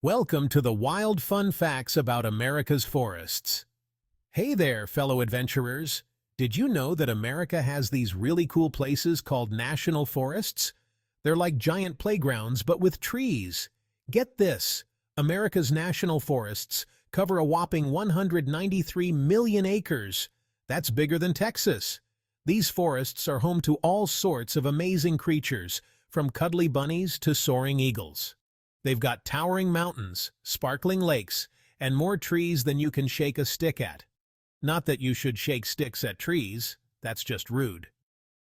Welcome to the wild fun facts about America's forests. Hey there, fellow adventurers! Did you know that America has these really cool places called national forests? They're like giant playgrounds, but with trees. Get this! America's national forests cover a whopping 193 million acres. That's bigger than Texas. These forests are home to all sorts of amazing creatures, from cuddly bunnies to soaring eagles. They've got towering mountains, sparkling lakes, and more trees than you can shake a stick at. Not that you should shake sticks at trees, that's just rude.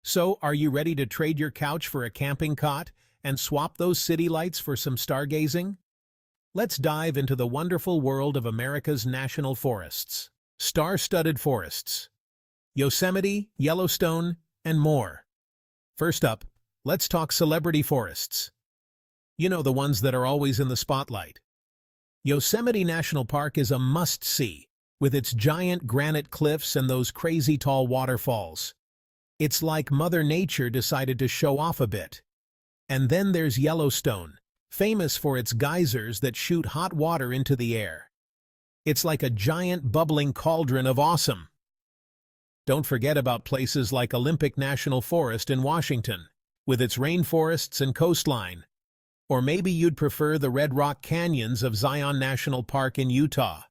So, are you ready to trade your couch for a camping cot and swap those city lights for some stargazing? Let's dive into the wonderful world of America's national forests. Star-studded forests. Yosemite, Yellowstone, and more. First up, let's talk celebrity forests. You know, the ones that are always in the spotlight. Yosemite National Park is a must-see, with its giant granite cliffs and those crazy tall waterfalls. It's like Mother Nature decided to show off a bit. And then there's Yellowstone, famous for its geysers that shoot hot water into the air. It's like a giant bubbling cauldron of awesome. Don't forget about places like Olympic National Forest in Washington, with its rainforests and coastline. Or maybe you'd prefer the Red Rock Canyons of Zion National Park in Utah.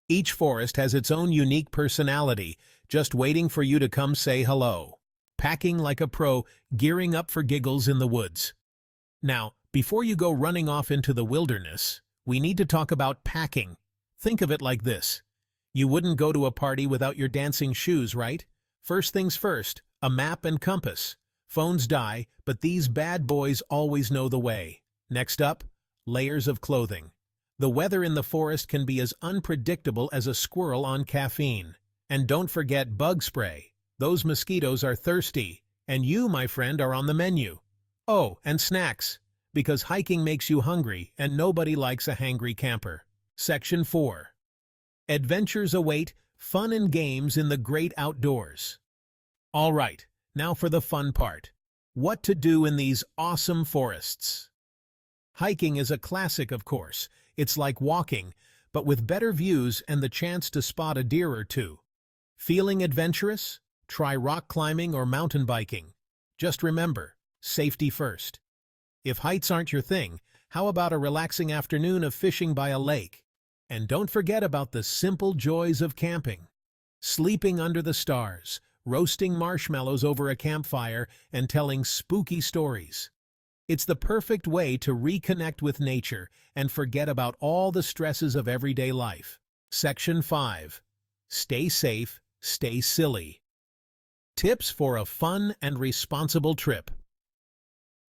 Each forest has its own unique personality, just waiting for you to come say hello. Packing like a pro, gearing up for giggles in the woods. Now, before you go running off into the wilderness, we need to talk about packing. Think of it like this. You wouldn't go to a party without your dancing shoes, right? First things first, a map and compass. Phones die, but these bad boys always know the way. Next up, layers of clothing. The weather in the forest can be as unpredictable as a squirrel on caffeine. And don't forget bug spray. Those mosquitoes are thirsty, and you, my friend, are on the menu. Oh, and snacks, because hiking makes you hungry, and nobody likes a hangry camper. Section 4. Adventures await, fun and games in the great outdoors. All right. Now for the fun part. What to do in these awesome forests. Hiking is a classic, of course. It's like walking, but with better views and the chance to spot a deer or two. Feeling adventurous? Try rock climbing or mountain biking. Just remember, safety first. If heights aren't your thing, how about a relaxing afternoon of fishing by a lake? And don't forget about the simple joys of camping. Sleeping under the stars, roasting marshmallows over a campfire, and telling spooky stories. It's the perfect way to reconnect with nature and forget about all the stresses of everyday life. Section 5. Stay safe, stay silly. Tips for a fun and responsible trip.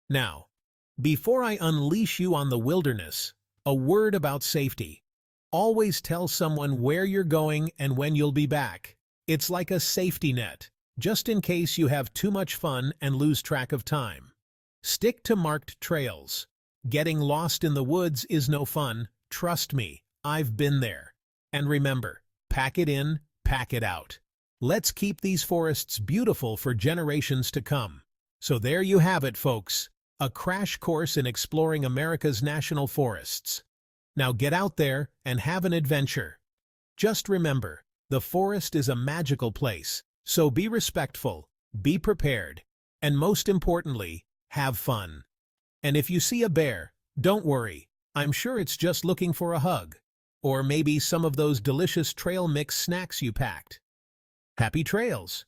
Now, before I unleash you on the wilderness, a word about safety. Always tell someone where you're going and when you'll be back. It's like a safety net, just in case you have too much fun and lose track of time. Stick to marked trails. Getting lost in the woods is no fun, trust me, I've been there. And remember, pack it in, pack it out. Let's keep these forests beautiful for generations to come. So there you have it, folks, a crash course in exploring America's national forests. Now get out there and have an adventure. Just remember, the forest is a magical place, so be respectful, be prepared, and most importantly, have fun. And if you see a bear, don't worry, I'm sure it's just looking for a hug, or maybe some of those delicious trail mix snacks you packed. Happy trails!